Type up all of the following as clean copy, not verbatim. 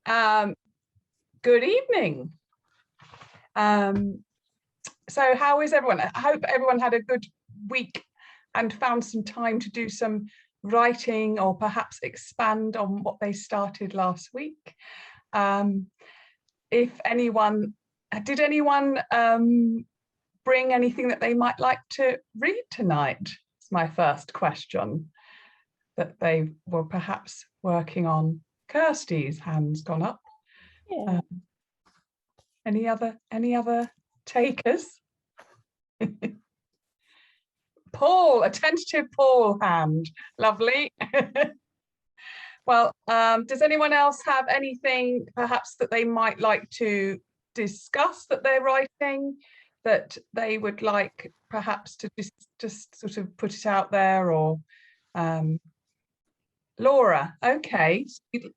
Um, Good evening. So how is everyone? I hope everyone had a good week and found some time to do some writing or perhaps expand on what they started last week. If anyone, did anyone bring anything that they might like to read tonight? It's my first question that they were perhaps working on. Kirsty's hand's gone up. Yeah. Any other takers? Paul, a tentative Paul hand. Lovely. Well, does anyone else have anything perhaps that they might like to discuss that they're writing, that they would like perhaps to just sort of put it out there? Or Laura, okay. Do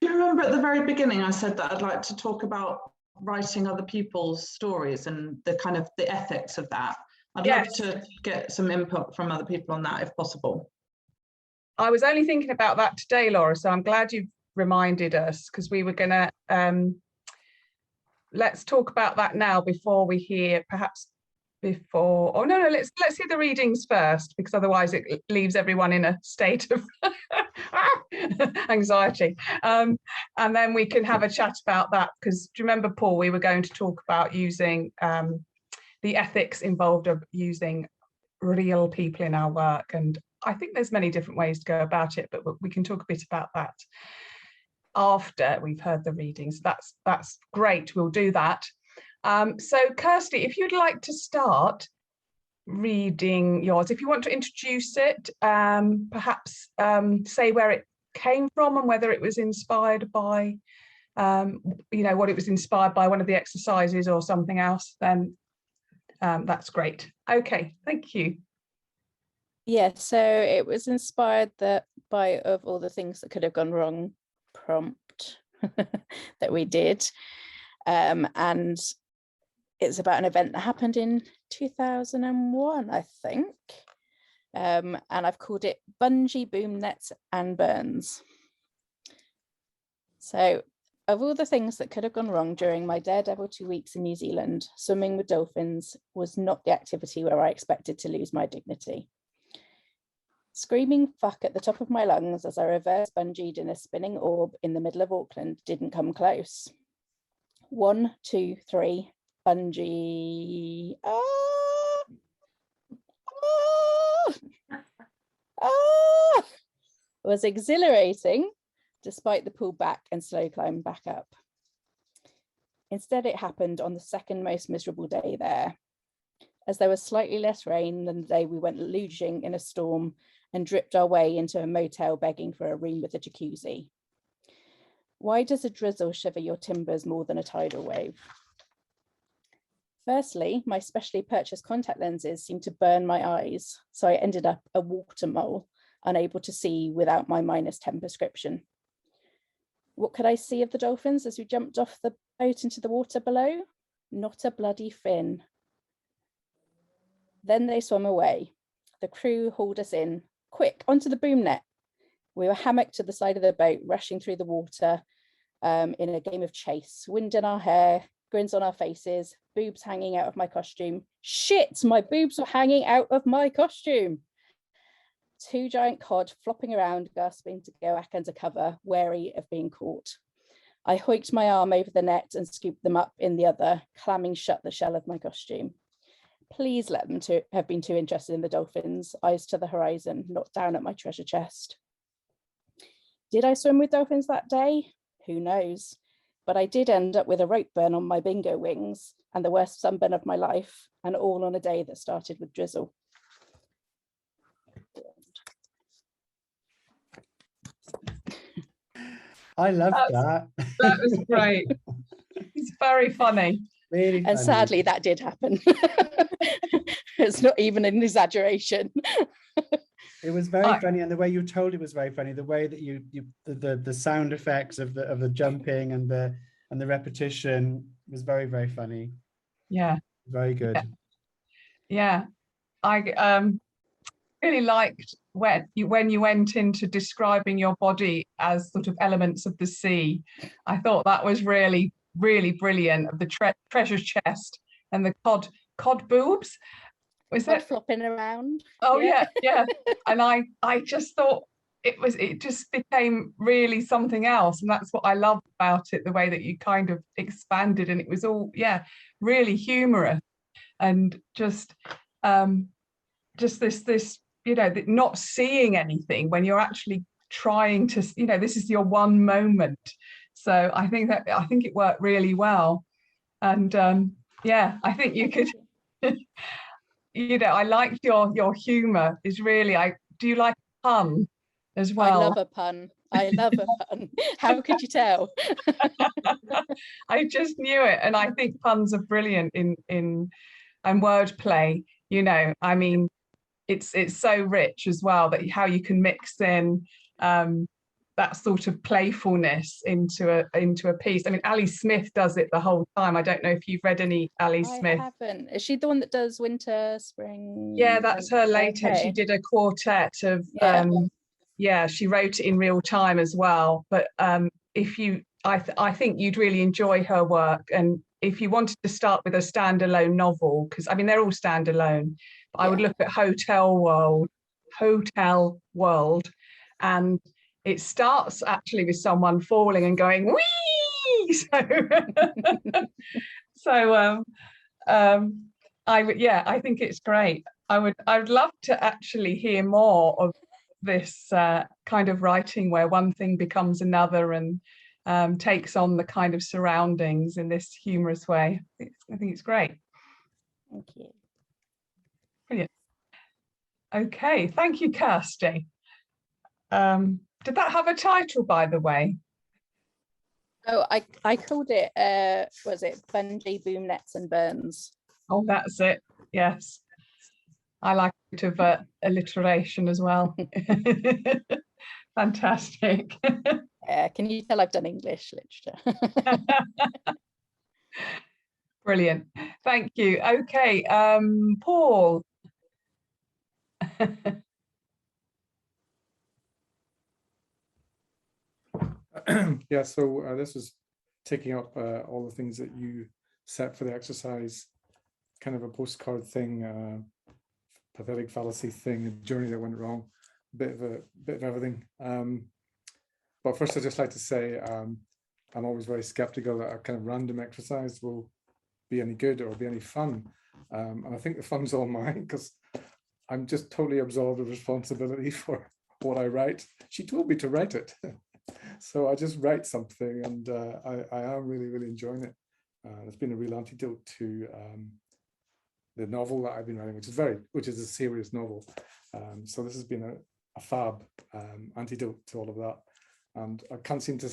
you remember at the very beginning I said that I'd like to talk about writing other people's stories and the kind of the ethics of that? I'd love to get some input from other people on that if possible. I was only thinking about that today, Laura, so I'm glad you've reminded us, because we were gonna let's talk about that now before we hear, perhaps before, oh no, let's hear the readings first, because otherwise it leaves everyone in a state of anxiety, and then we can have a chat about that, because do you remember, Paul, we were going to talk about using the ethics involved of using real people in our work, and I think there's many different ways to go about it, but we can talk a bit about that after we've heard the readings. That's great, we'll do that. So Kirsty, if you'd like to start reading yours, if you want to introduce it, perhaps say where it came from and whether it was inspired by, what it was inspired by, one of the exercises or something else, then that's great. Okay, thank you. Yeah, so it was inspired by of all the things that could have gone wrong prompt that we did, and it's about an event that happened in 2001, I think, and I've called it Bungee, Boom Nets and Burns. So of all the things that could have gone wrong during my Daredevil 2 weeks in New Zealand, swimming with dolphins was not the activity where I expected to lose my dignity. Screaming fuck at the top of my lungs as I reverse bungeed in a spinning orb in the middle of Auckland didn't come close. 1, 2, 3, bungee. Was exhilarating despite the pull back and slow climb back up. Instead, it happened on the second most miserable day there, as there was slightly less rain than the day we went luging in a storm and dripped our way into a motel begging for a room with a jacuzzi. Why does a drizzle shiver your timbers more than a tidal wave? Firstly, my specially purchased contact lenses seemed to burn my eyes, so I ended up a water mole, unable to see without my -10 prescription. What could I see of the dolphins as we jumped off the boat into the water below? Not a bloody fin. Then they swam away. The crew hauled us in. Quick, onto the boom net. We were hammocked to the side of the boat, rushing through the water in a game of chase, wind in our hair, grins on our faces, boobs hanging out of my costume. Shit, my boobs were hanging out of my costume. 2 giant cod flopping around, gasping to go back under cover, wary of being caught. I hoiked my arm over the net and scooped them up in the other, clamming shut the shell of my costume. Please let them have been too interested in the dolphins, eyes to the horizon, not down at my treasure chest. Did I swim with dolphins that day? Who knows? But I did end up with a rope burn on my bingo wings and the worst sunburn of my life, and all on a day that started with drizzle. I love that. That was great. It's very funny. Really funny. And sadly, that did happen. It's not even an exaggeration. It was very funny, and the way you told it was very funny. The way that the sound effects of the jumping and the repetition was very, very funny. Yeah. Very good. Yeah. I really liked when you went into describing your body as sort of elements of the sea. I thought that was really, really brilliant. Of the treasure chest and the cod boobs. Was Cod it flopping around? Oh yeah. And I just thought it just became really something else. And that's what I loved about it, the way that you kind of expanded, and it was all, really humorous, and just this, not seeing anything when you're actually trying to, this is your one moment. So I think it worked really well. And I think you could I liked your humor is really, do you like pun as well? I love a pun. I love a pun. How could you tell? I just knew it. And I think puns are brilliant in and wordplay, I mean, it's so rich as well, that how you can mix in that sort of playfulness into a piece. I mean, Ali Smith does it the whole time. I don't know if you've read any Ali Smith. I haven't. Is she the one that does winter, spring? Yeah, that's her latest. Okay. She did a quartet of she wrote it in real time as well. But if you I think you'd really enjoy her work. And if you wanted to start with a standalone novel, because I mean they're all standalone, but I would look at Hotel World, and it starts actually with someone falling and going wee. I think it's great. I'd love to actually hear more of this kind of writing where one thing becomes another and takes on the kind of surroundings in this humorous way. I think it's great. Thank you. Brilliant. Okay, thank you, Kirsty. Did that have a title, by the way? Oh, I called it, was it Bungee, Boom Nets and Burns? Oh, that's it. Yes. I like a bit of alliteration as well. Fantastic. Can you tell I've done English literature? Brilliant. Thank you. Okay, Paul. Yeah, so this is taking up all the things that you set for the exercise, kind of a postcard thing, pathetic fallacy thing, a journey that went wrong, a bit of everything. But first, I'd just like to say I'm always very skeptical that a kind of random exercise will be any good or be any fun. And I think the fun's all mine because I'm just totally absolved of responsibility for what I write. She told me to write it. So I just write something, and I am really, really enjoying it. It's been a real antidote to the novel that I've been writing, which is a serious novel. So this has been a fab antidote to all of that. And I can't seem to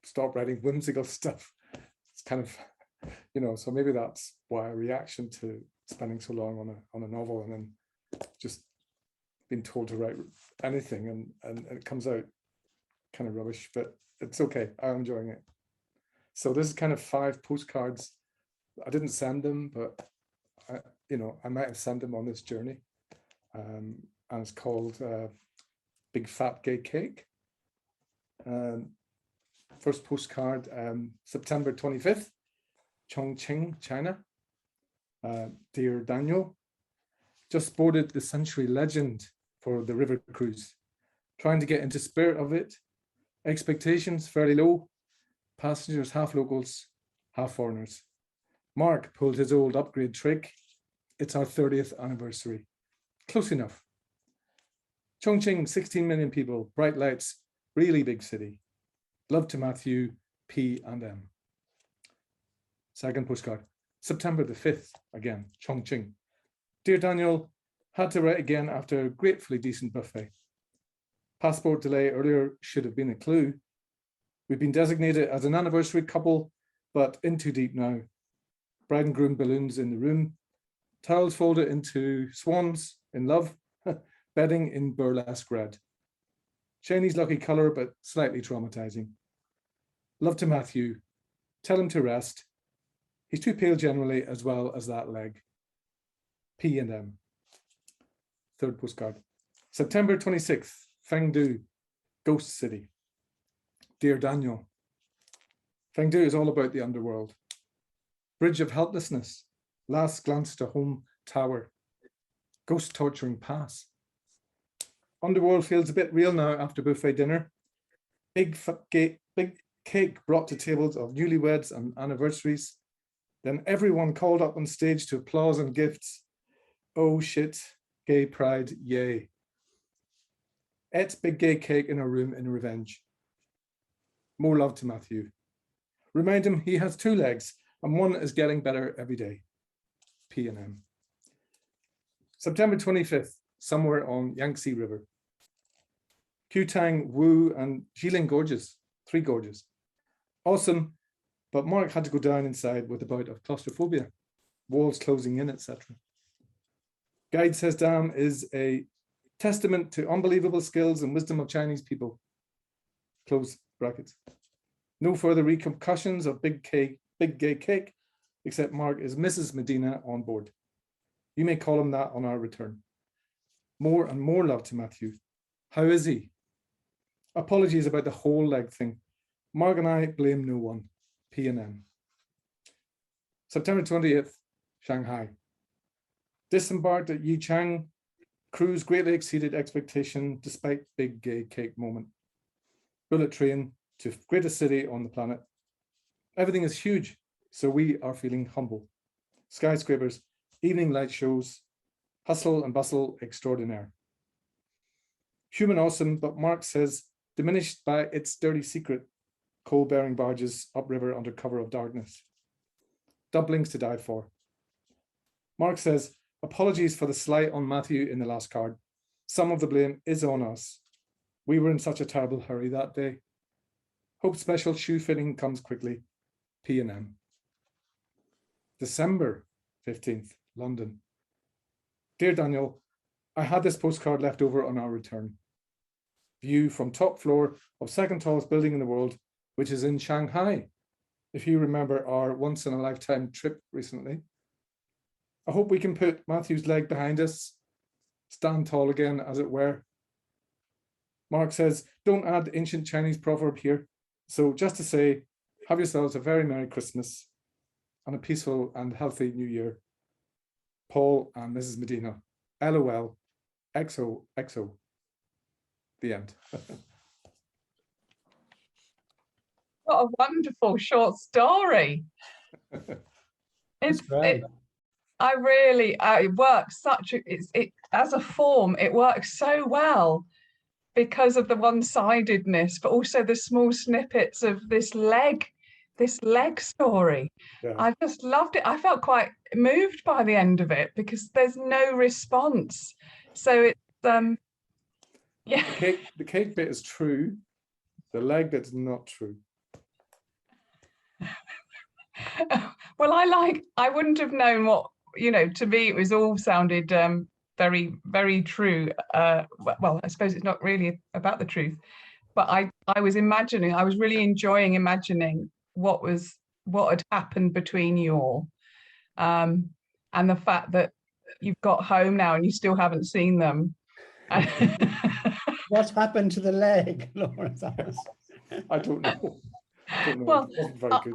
stop writing whimsical stuff. It's kind of, so maybe that's why a reaction to spending so long on a novel and then just being told to write anything and it comes out kind of rubbish, but it's okay. I'm enjoying it. So this is kind of 5 postcards. I didn't send them, but I might have sent them on this journey. And it's called Big Fat Gay Cake. First postcard, September 25th, Chongqing, China. Dear Daniel, just boarded the Century Legend for the river cruise. Trying to get into spirit of it. Expectations fairly low. Passengers half locals, half foreigners. Mark pulled his old upgrade trick. It's our 30th anniversary. Close enough. Chongqing, 16 million people, bright lights, really big city. Love to Matthew, P and M. Second postcard, September the 5th, again, Chongqing. Dear Daniel, had to write again after a gratefully decent buffet. Passport delay earlier should have been a clue. We've been designated as an anniversary couple, but in too deep now. Bride and groom balloons in the room, towels folded into swans in love, bedding in burlesque red. Chinese lucky colour, but slightly traumatizing. Love to Matthew, tell him to rest. He's too pale generally, as well as that leg. P and M. Third postcard, September 26th, Fengdu, Ghost City. Dear Daniel, Fengdu is all about the underworld. Bridge of Helplessness, Last Glance to Home Tower, Ghost Torturing Pass. Underworld feels a bit real now after buffet dinner. Big cake brought to tables of newlyweds and anniversaries. Then everyone called up on stage to applause and gifts. Oh shit, gay pride, yay. Ate big gay cake in her room in revenge. More love to Matthew. Remind him he has 2 legs and one is getting better every day. P&M. September 25th, somewhere on Yangtze River. Qtang, Wu, and Jilin Gorges, 3 gorges. Awesome, but Mark had to go down inside with a bout of claustrophobia, walls closing in, etc. Guide says Dam is a testament to unbelievable skills and wisdom of Chinese people. Close brackets. No further repercussions of big gay cake, except Mark is Mrs. Medina on board. You may call him that on our return. More and more love to Matthew. How is he? Apologies about the whole leg thing. Mark and I blame no one. P&M. September 20th, Shanghai. Disembarked at Yichang. Cruise greatly exceeded expectation despite big gay cake moment. Bullet train to greatest city on the planet. Everything is huge, so we are feeling humble. Skyscrapers, evening light shows, hustle and bustle extraordinaire. Human awesome, but Mark says diminished by its dirty secret, coal-bearing barges upriver under cover of darkness. Doublings to die for. Mark says, apologies for the slight on Matthew in the last card. Some of the blame is on us. We were in such a terrible hurry that day. Hope special shoe fitting comes quickly. P&M. December 15th, London. Dear Daniel, I had this postcard left over on our return. View from top floor of second tallest building in the world, which is in Shanghai, if you remember our once in a lifetime trip recently. I hope we can put Matthew's leg behind us, stand tall again, as it were. Mark says, don't add the ancient Chinese proverb here. So just to say, have yourselves a very Merry Christmas and a peaceful and healthy New Year. Paul and Mrs. Medina. LOL. XOXO. The end. What a wonderful short story. It's great. It works it as a form, it works so well because of the one-sidedness, but also the small snippets of this leg story. Yeah. I just loved it. I felt quite moved by the end of it because there's no response. So it's yeah. The cake bit is true. The leg bit's not true. Well, I wouldn't have known what, to me it was all sounded very, very true. Well, I suppose it's not really about the truth, but I was really enjoying imagining what had happened between you all, and the fact that you've got home now and you still haven't seen them. What's happened to the leg, Laura? I don't know. Well, it wasn't very good.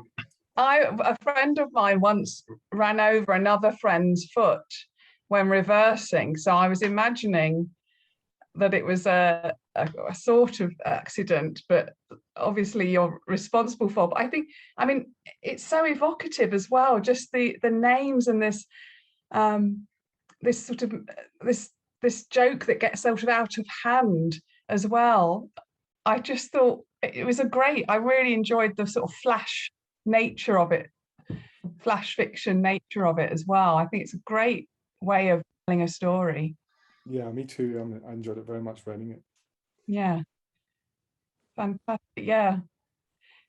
A friend of mine once ran over another friend's foot when reversing. So I was imagining that it was a sort of accident, but obviously you're responsible for. But I mean, it's so evocative as well. Just the names and this this joke that gets sort of out of hand as well. I just thought it was I really enjoyed the sort of flash nature of it, flash fiction nature of it as well. I think it's a great way of telling a story. Yeah, me too. I enjoyed it very much writing it. Yeah, fantastic. Yeah,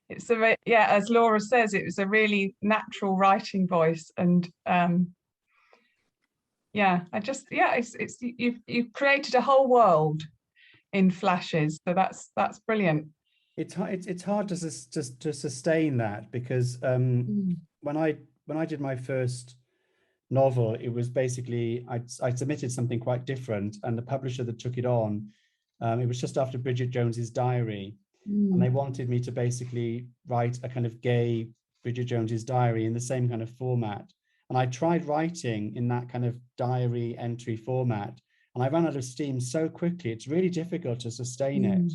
as Laura says, it was a really natural writing voice, and you've created a whole world in flashes, so that's brilliant. It's hard to sustain that because when I did my first novel, it was basically, I submitted something quite different, and the publisher that took it on, it was just after Bridget Jones's Diary, and they wanted me to basically write a kind of gay Bridget Jones's Diary in the same kind of format. And I tried writing in that kind of diary entry format, and I ran out of steam so quickly, it's really difficult to sustain it.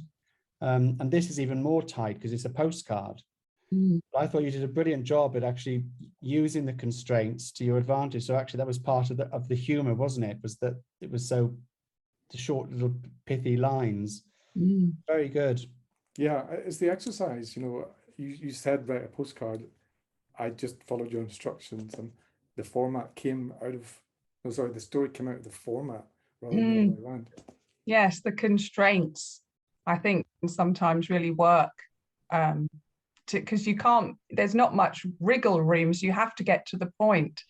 And this is even more tight because it's a postcard. But I thought you did a brilliant job at actually using the constraints to your advantage. So actually that was part of the humor, wasn't it? Was that it was so the short little pithy lines. Very good. Yeah, it's the exercise, you said write a postcard. I just followed your instructions, and the format came out of, no, sorry, the story came out of the format rather than the other way around. Yes, the constraints, I think, can sometimes really work, because you can't, there's not much wriggle room, so you have to get to the point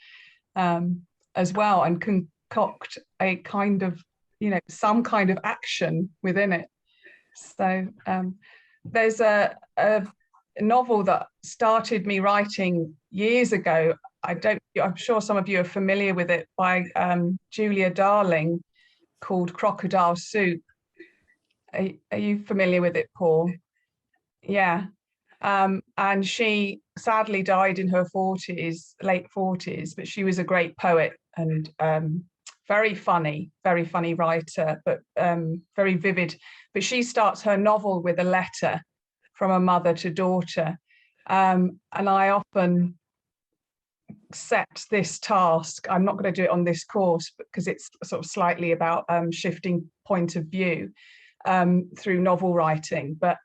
as well, and concoct a kind of, some kind of action within it. So there's a novel that started me writing years ago. I'm sure some of you are familiar with it, by Julia Darling, called Crocodile Soup. Are you familiar with it, Paul? Yeah. And she sadly died in her 40s, late 40s, but she was a great poet and very funny writer, but very vivid. But she starts her novel with a letter from a mother to daughter. And I often set this task. I'm not going to do it on this course because it's sort of slightly about shifting point of view through novel writing. But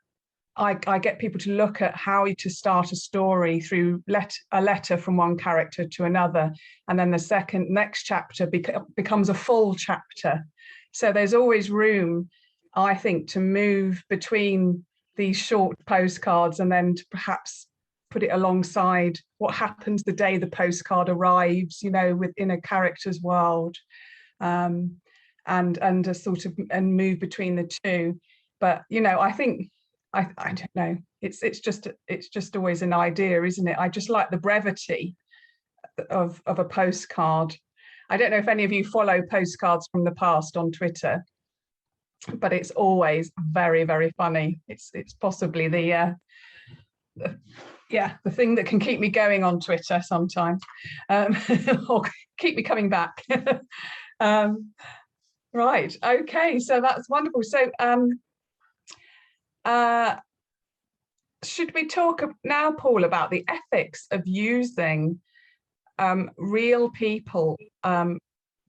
I get people to look at how to start a story through a letter from one character to another, and then the next chapter becomes a full chapter. So there's always room, I think, to move between these short postcards and then to perhaps put it alongside what happens the day the postcard arrives, within a character's world, and a sort of, and move between the two. But I think, I don't know, it's just always an idea, isn't it? I just like the brevity of a postcard. I don't know if any of you follow postcards from the past on Twitter, but it's always very, very funny. It's possibly the thing that can keep me going on Twitter sometimes, or keep me coming back. Right, okay, so that's wonderful. So should we talk now, Paul, about the ethics of using real people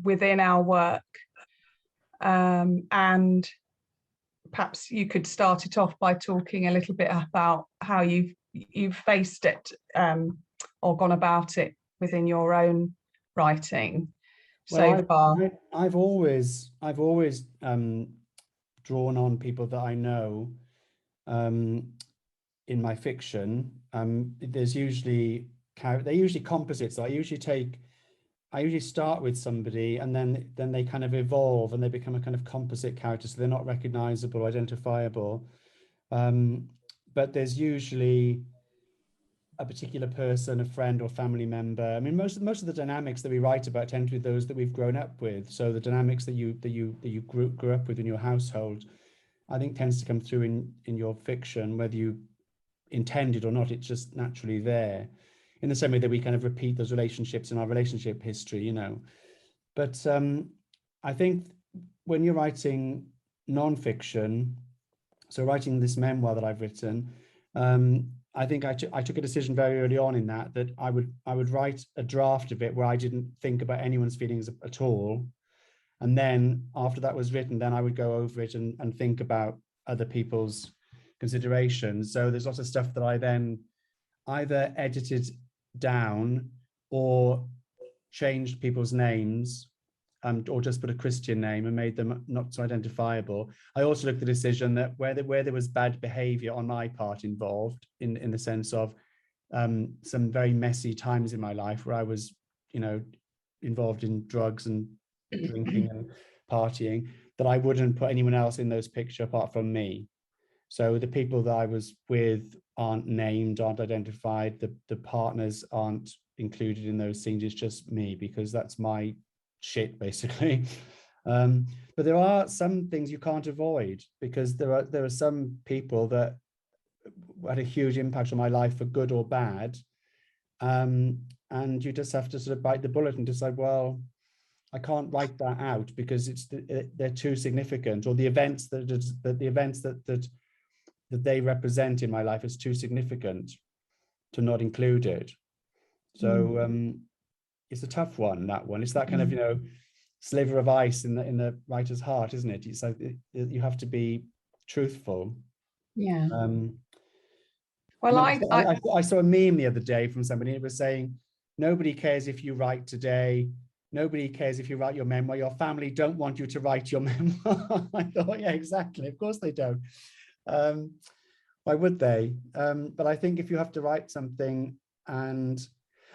within our work? And perhaps you could start it off by talking a little bit about how you've faced it or gone about it within your own writing so far. I've always drawn on people that I know in my fiction. There's usually they're usually composites. So I usually start with somebody, and then they kind of evolve and they become a kind of composite character, so they're not recognizable, identifiable. But there's usually a particular person, a friend or family member. I mean, most of the dynamics that we write about tend to be those that we've grown up with. So the dynamics that you grew up with in your household, I think, tends to come through in your fiction, whether you intended or not. It's just naturally there, in the same way that we kind of repeat those relationships in our relationship history, But I think when you're writing non-fiction, so writing this memoir that I've written, I think I took a decision very early on in that I would write a draft of it where I didn't think about anyone's feelings at all. And then after that was written, then I would go over it and think about other people's considerations. So there's lots of stuff that I then either edited down or changed people's names, or just put a Christian name and made them not so identifiable. I also looked at the decision that where there was bad behavior on my part involved, in the sense of some very messy times in my life where I was, involved in drugs and drinking and partying, that I wouldn't put anyone else in those pictures apart from me. So the people that I was with aren't named, aren't identified. The partners aren't included in those scenes is just me, because that's my shit basically. But there are some things you can't avoid, because there are some people that had a huge impact on my life for good or bad, and you just have to sort of bite the bullet and decide, well, I can't write that out because they're too significant, or the events that they represent in my life is too significant to not include it. So it's a tough one, that one. It's that kind of, you know, sliver of ice in the writer's heart, isn't it? It's like you have to be truthful. Yeah. Well, I I saw a meme the other day from somebody. It was saying, nobody cares if you write today. Nobody cares if you write your memoir. Your family don't want you to write your memoir. I thought, yeah, exactly. Of course they don't. Why would they? But I think if you have to write something, and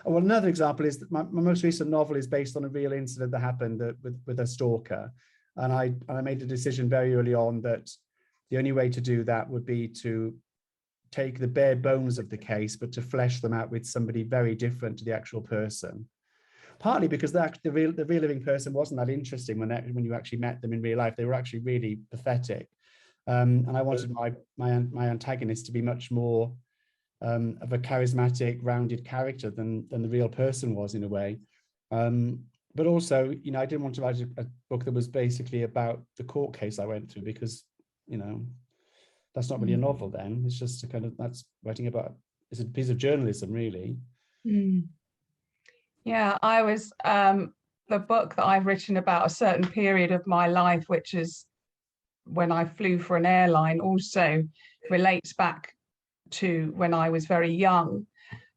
well, another example is that my most recent novel is based on a real incident that happened with a stalker. And I made a decision very early on that the only way to do that would be to take the bare bones of the case, but to flesh them out with somebody very different to the actual person. Partly because the real living person wasn't that interesting when you actually met them in real life. They were actually really pathetic. And I wanted my antagonist to be much more of a charismatic, rounded character than the real person was, in a way. But also, you know, I didn't want to write a book that was basically about the court case I went through, because, you know, that's not really a novel then. It's just a kind of, that's writing about, it's a piece of journalism, really. Yeah, I was the book that I've written about a certain period of my life, which is when I flew for an airline, also relates back to when I was very young,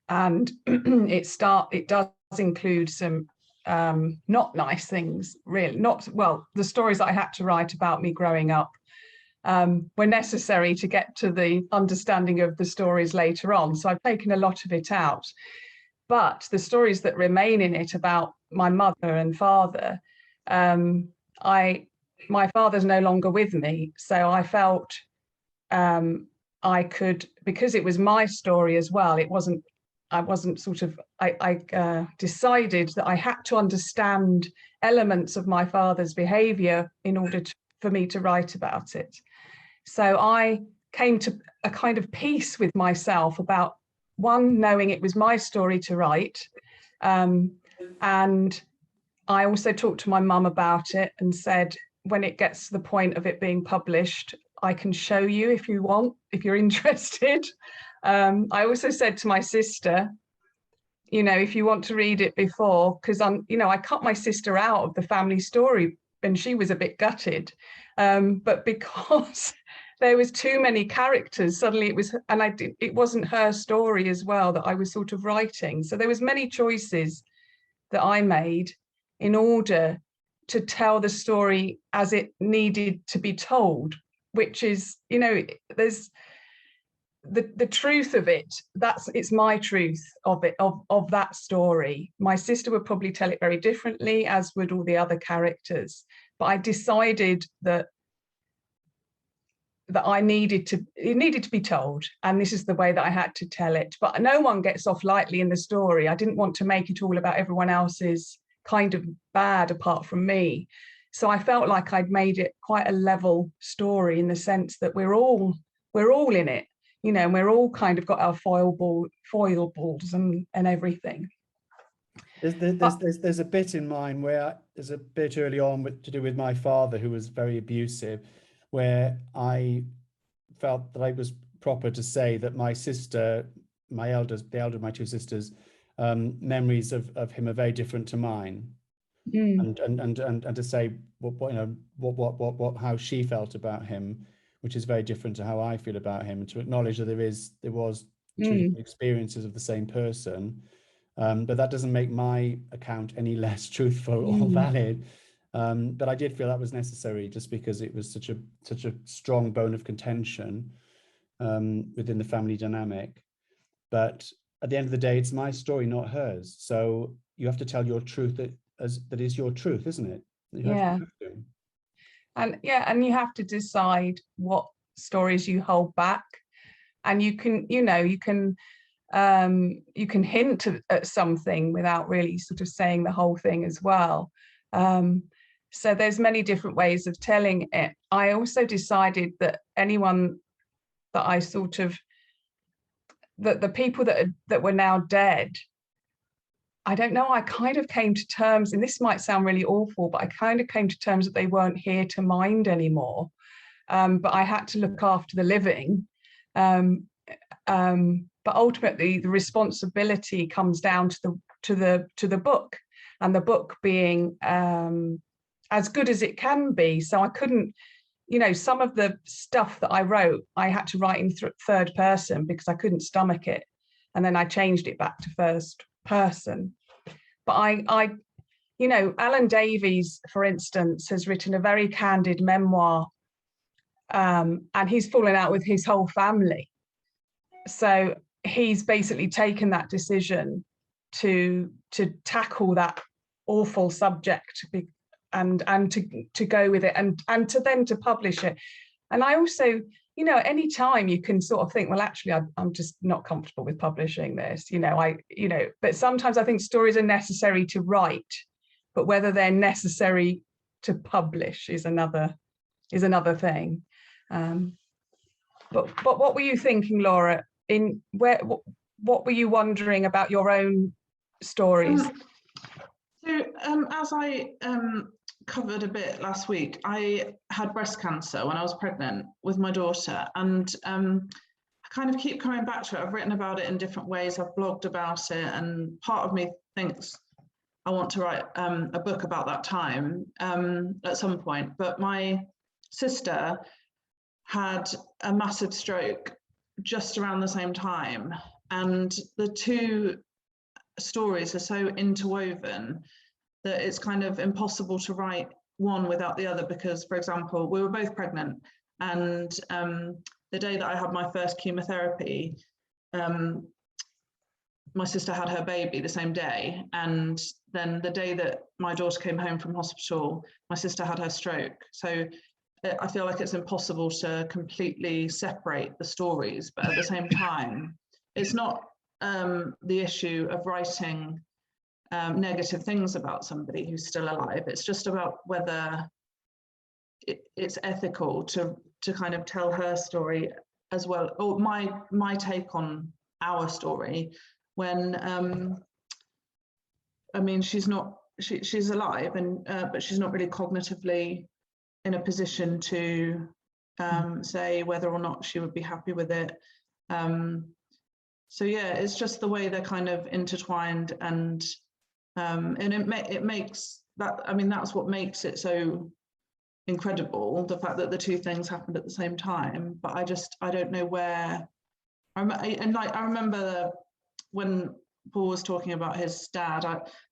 and it does include some not nice things, really. Not well, the stories that I had to write about me growing up were necessary to get to the understanding of the stories later on. So I've taken a lot of it out. But the stories that remain in it about my mother and father, my father's no longer with me, so I felt I could, because it was my story as well. I decided that I had to understand elements of my father's behaviour in order for me to write about it. So I came to a kind of peace with myself about, one, knowing it was my story to write, and I also talked to my mum about it and said, when it gets to the point of it being published, I can show you if you want, if you're interested. I also said to my sister, you know, if you want to read it before, because I cut my sister out of the family story and she was a bit gutted, but because there was too many characters, suddenly it wasn't her story as well that I was sort of writing. So there was many choices that I made in order to tell the story as it needed to be told, which is, you know, there's the truth of it. It's my truth of it, of that story. My sister would probably tell it very differently, as would all the other characters. But I decided that it needed to be told, and this is the way that I had to tell it. But no one gets off lightly in the story. I didn't want to make it all about everyone else's kind of bad apart from me. So I felt like I'd made it quite a level story, in the sense that we're all in it, you know, and we're all kind of got our foibles and everything. There's a bit in mine where there's a bit early on to do with my father, who was very abusive, where I felt that I was proper to say that my sister, the elder of my two sisters, memories of him are very different to mine, and to say how she felt about him, which is very different to how I feel about him, and to acknowledge that there was two different experiences of the same person, but that doesn't make my account any less truthful or valid. But I did feel that was necessary, just because it was such a strong bone of contention within the family dynamic. But at the end of the day, it's my story, not hers. So you have to tell your truth that is your truth, isn't it? You have to. And you have to decide what stories you hold back, and you can You can hint at something without really sort of saying the whole thing as well. So there's many different ways of telling it. I also decided that anyone that I sort of, that the people that were now dead, I don't know, I kind of came to terms, and this might sound really awful, but I kind of came to terms that they weren't here to mind anymore. But I had to look after the living. But ultimately, the responsibility comes down to the book, and the book being as good as it can be. So I couldn't, you know, some of the stuff that I wrote, I had to write in third person because I couldn't stomach it, and then I changed it back to first person. But I you know, Alan Davies, for instance, has written a very candid memoir, and he's fallen out with his whole family. So he's basically taken that decision to tackle that awful subject and to go with it and to then to publish it. And I also, you know, at any time you can sort of think, well, actually, I'm just not comfortable with publishing this, you know, but sometimes I think stories are necessary to write, but whether they're necessary to publish is another thing. But what were you thinking, Laura? What were you wondering about your own stories? So as I covered a bit last week, I had breast cancer when I was pregnant with my daughter, and I kind of keep coming back to it. I've written about it in different ways, I've blogged about it, and part of me thinks I want to write a book about that time at some point. But my sister had a massive stroke just around the same time, and the two stories are so interwoven that it's kind of impossible to write one without the other, because, for example, we were both pregnant, and the day that I had my first chemotherapy, my sister had her baby the same day, and then the day that my daughter came home from hospital, my sister had her stroke. So I feel like it's impossible to completely separate the stories, but at the same time, it's not the issue of writing negative things about somebody who's still alive. It's just about whether it's ethical to kind of tell her story as well, or my take on our story, when I mean, she's alive, and but she's not really cognitively in a position to say whether or not she would be happy with it. So yeah, it's just the way they're kind of intertwined, and it makes that, I mean, that's what makes it so incredible, the fact that the two things happened at the same time. But I don't know where, and like I remember when Paul was talking about his dad,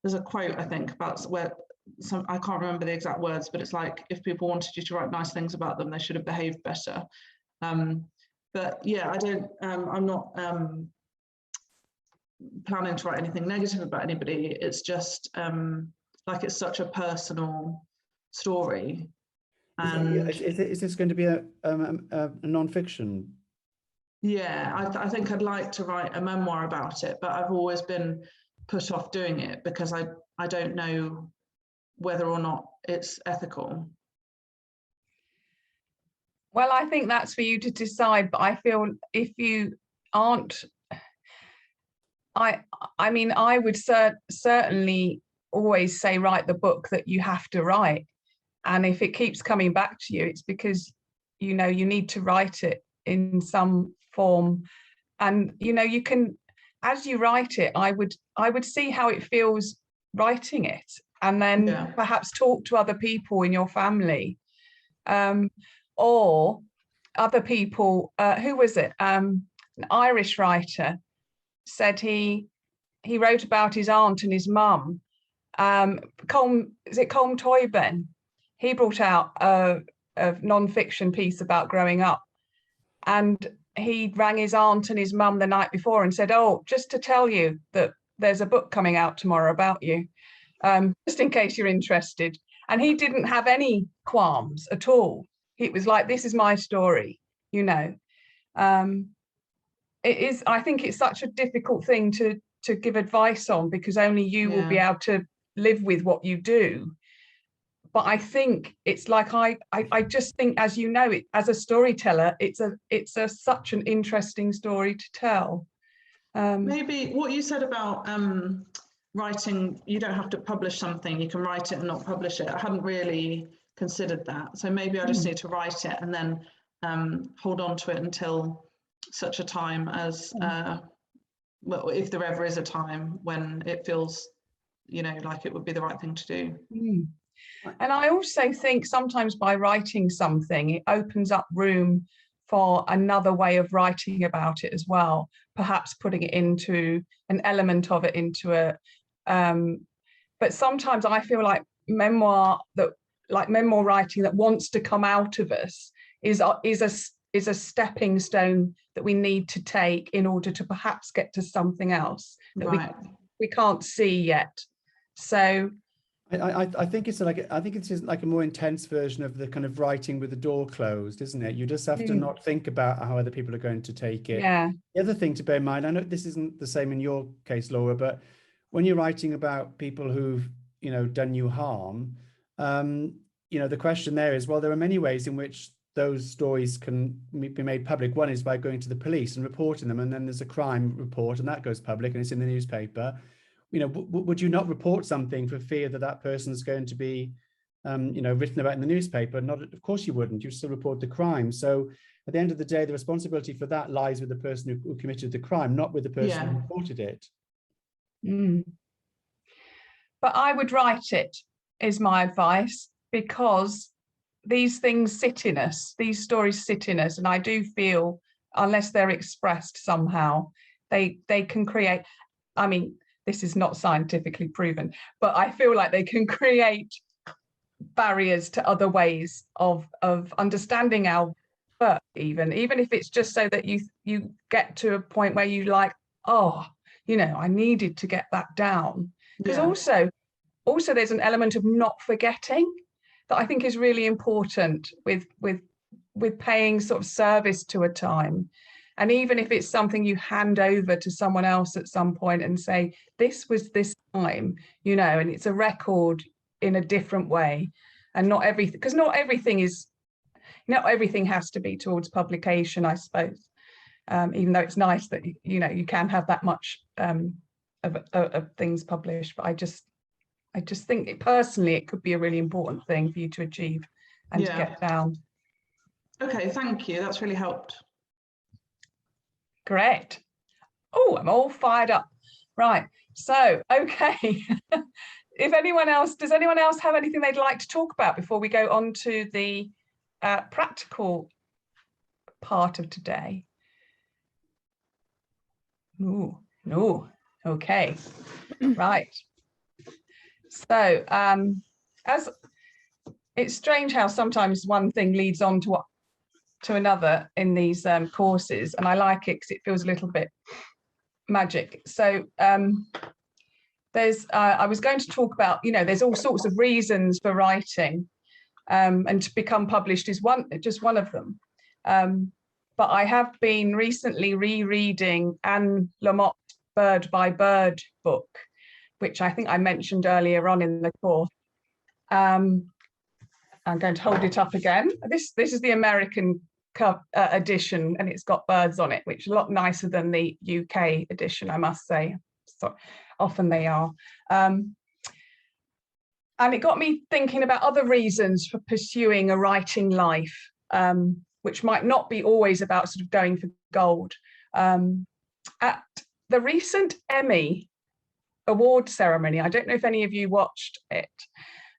there's a quote, I think, about where I can't remember the exact words, but it's like, if people wanted you to write nice things about them, they should have behaved better. But yeah, I'm not planning to write anything negative about anybody. It's just like, it's such a personal story. And is this going to be a non-fiction? Yeah, I think I'd like to write a memoir about it, but I've always been put off doing it because I don't know whether or not it's ethical. Well, I think that's for you to decide, but I feel if you aren't, I mean, I would certainly always say write the book that you have to write. And if it keeps coming back to you, it's because, you know, you need to write it in some form. And, you know, you can, as you write it, I would see how it feels writing it, and then perhaps talk to other people in your family, or other people. Who was it? An Irish writer said he wrote about his aunt and his mum. Colm Toyben? He brought out a non-fiction piece about growing up, and he rang his aunt and his mum the night before and said, "Oh, just to tell you that there's a book coming out tomorrow about you, just in case you're interested." And he didn't have any qualms at all. It was like, this is my story, you know. it is, I think it's such a difficult thing to give advice on, because only you will be able to live with what you do. But I think it's like, I just think, as you know, it as a storyteller, it's such an interesting story to tell. Maybe what you said about writing, you don't have to publish something, you can write it and not publish it. I hadn't really considered that. So maybe I just need to write it and then hold on to it until such a time as, well, if there ever is a time when it feels, you know, like it would be the right thing to do. And I also think sometimes by writing something, it opens up room for another way of writing about it as well, perhaps putting it into an element of it into a, but sometimes I feel like memoir writing that wants to come out of us is a stepping stone that we need to take in order to perhaps get to something else that we can't see yet. So I think it's like, I think it's just like a more intense version of the kind of writing with the door closed, isn't it? You just have to not think about how other people are going to take it. Yeah. The other thing to bear in mind, I know this isn't the same in your case, Laura, but when you're writing about people who've, you know, done you harm, you know, the question there is, well, there are many ways in which those stories can be made public. One is by going to the police and reporting them, and then there's a crime report and that goes public and it's in the newspaper. You know, would you not report something for fear that that person's going to be, you know, written about in the newspaper? Not, of course you wouldn't. You still report the crime. So at the end of the day, the responsibility for that lies with the person who committed the crime, not with the person who reported it. But I would write it, is my advice, because these things sit in us, these stories sit in us, and I do feel, unless they're expressed somehow, they can create, I mean, this is not scientifically proven, but I feel like they can create barriers to other ways of understanding our work, even if it's just so that you get to a point where you like, oh, you know, I needed to get that down. Because also there's an element of not forgetting that I think is really important with paying sort of service to a time. And even if it's something you hand over to someone else at some point and say, this was this time, you know, and it's a record in a different way, and not everything, because not everything has to be towards publication, I suppose, even though it's nice that, you know, you can have that much of things published. But I just think personally, it could be a really important thing for you to achieve and to get down. Okay, thank you. That's really helped. Great. Oh, I'm all fired up. Right. So, okay. Does anyone else have anything they'd like to talk about before we go on to the practical part of today? No. Okay. Right. So, as it's strange how sometimes one thing leads on to another in these courses, and I like it because it feels a little bit magic. So I was going to talk about, you know, there's all sorts of reasons for writing, and to become published is just one of them. But I have been recently rereading Anne Lamott's Bird by Bird book, which I think I mentioned earlier on in the course. I'm going to hold it up again. This is the American edition, and it's got birds on it, which is a lot nicer than the UK edition, I must say. So often they are. And it got me thinking about other reasons for pursuing a writing life, which might not be always about sort of going for gold. At the recent Emmy award ceremony, I don't know if any of you watched it,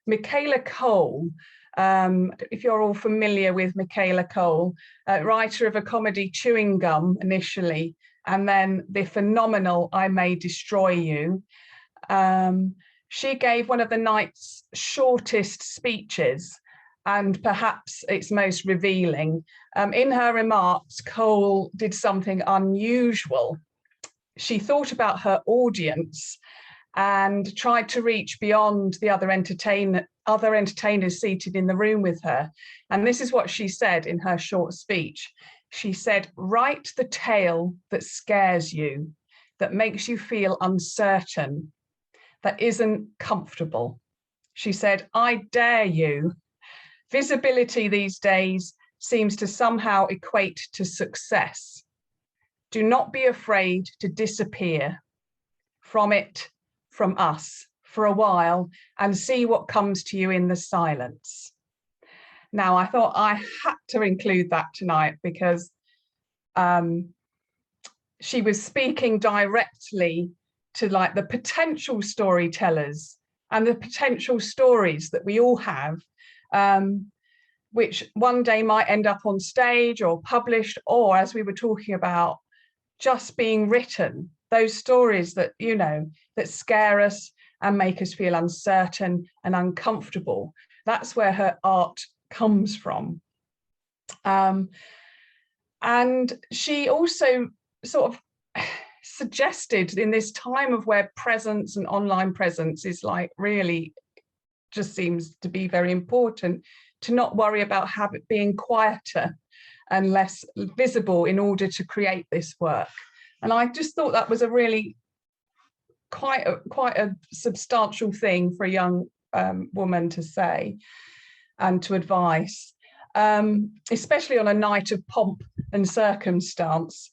Michaela Cole, if you're all familiar with Michaela Cole, writer of a comedy Chewing Gum initially, and then the phenomenal I May Destroy You. She gave one of the night's shortest speeches, and perhaps its most revealing. In her remarks, Cole did something unusual. She thought about her audience and tried to reach beyond the other entertainers seated in the room with her. And this is what she said in her short speech. She said, write the tale that scares you, that makes you feel uncertain, that isn't comfortable. She said, I dare you. Visibility these days seems to somehow equate to success. Do not be afraid to disappear from it, from us, for a while, and see what comes to you in the silence. Now, I thought I had to include that tonight because she was speaking directly to like the potential storytellers and the potential stories that we all have, which one day might end up on stage or published, or as we were talking about, just being written, those stories that, you know, that scare us and make us feel uncertain and uncomfortable. That's where her art comes from. And she also sort of suggested in this time of where presence and online presence is like really just seems to be very important, to not worry about it being quieter and less visible in order to create this work. And I just thought that was a really quite a substantial thing for a young woman to say and to advise, especially on a night of pomp and circumstance.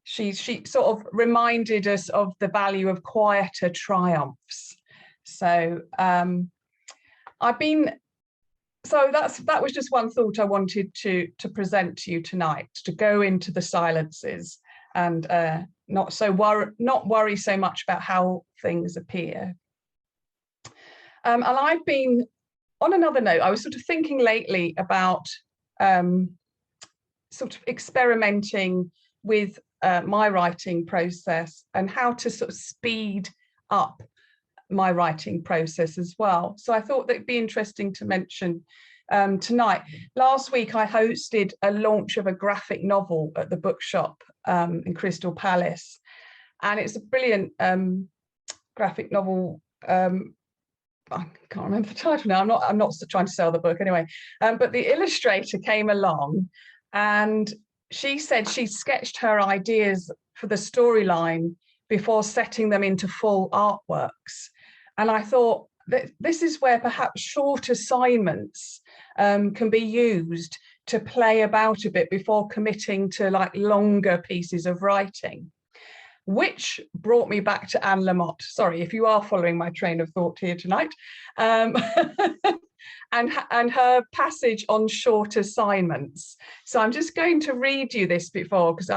She sort of reminded us of the value of quieter triumphs. So that was just one thought I wanted to present to you tonight, to go into the silences and not worry so much about how things appear. And I've been, on another note, I was sort of thinking lately about sort of experimenting with my writing process and how to sort of speed up my writing process as well. So I thought that it'd be interesting to mention tonight. Last week I hosted a launch of a graphic novel at the bookshop in Crystal Palace, and it's a brilliant graphic novel. I can't remember the title now. I'm not trying to sell the book anyway, but the illustrator came along and she said she sketched her ideas for the storyline before setting them into full artworks. And I thought that this is where perhaps short assignments can be used to play about a bit before committing to like longer pieces of writing, which brought me back to Anne Lamott. Sorry, if you are following my train of thought here tonight. And her passage on short assignments. So I'm just going to read you this before, because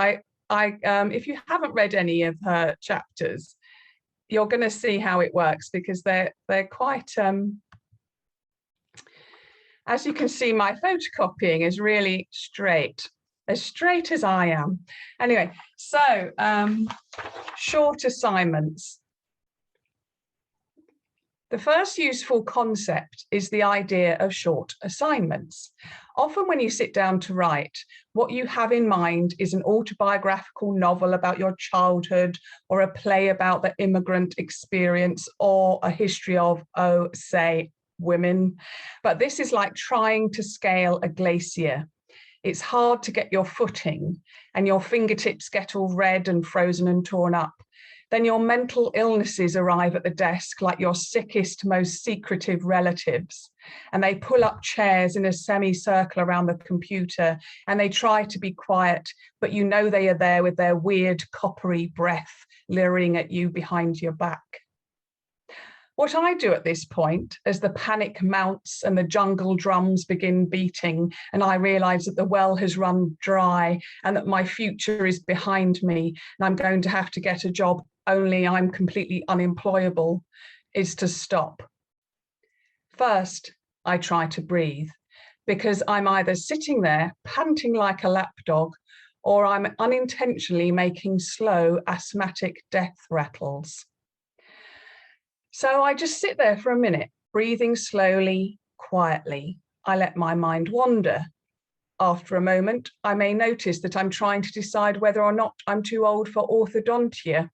if you haven't read any of her chapters, you're going to see how it works, because they're quite, as you can see, my photocopying is really straight as I am. Anyway, so short assignments. The first useful concept is the idea of short assignments. Often when you sit down to write, what you have in mind is an autobiographical novel about your childhood, or a play about the immigrant experience, or a history of, say, women. But this is like trying to scale a glacier. It's hard to get your footing, and your fingertips get all red and frozen and torn up. Then your mental illnesses arrive at the desk like your sickest, most secretive relatives, and they pull up chairs in a semicircle around the computer, and they try to be quiet, but you know they are there with their weird coppery breath leering at you behind your back. What I do at this point, as the panic mounts and the jungle drums begin beating, and I realize that the well has run dry and that my future is behind me and I'm going to have to get a job, only I'm completely unemployable, is to stop. First, I try to breathe, because I'm either sitting there panting like a lapdog, or I'm unintentionally making slow asthmatic death rattles. So I just sit there for a minute, breathing slowly, quietly. I let my mind wander. After a moment, I may notice that I'm trying to decide whether or not I'm too old for orthodontia,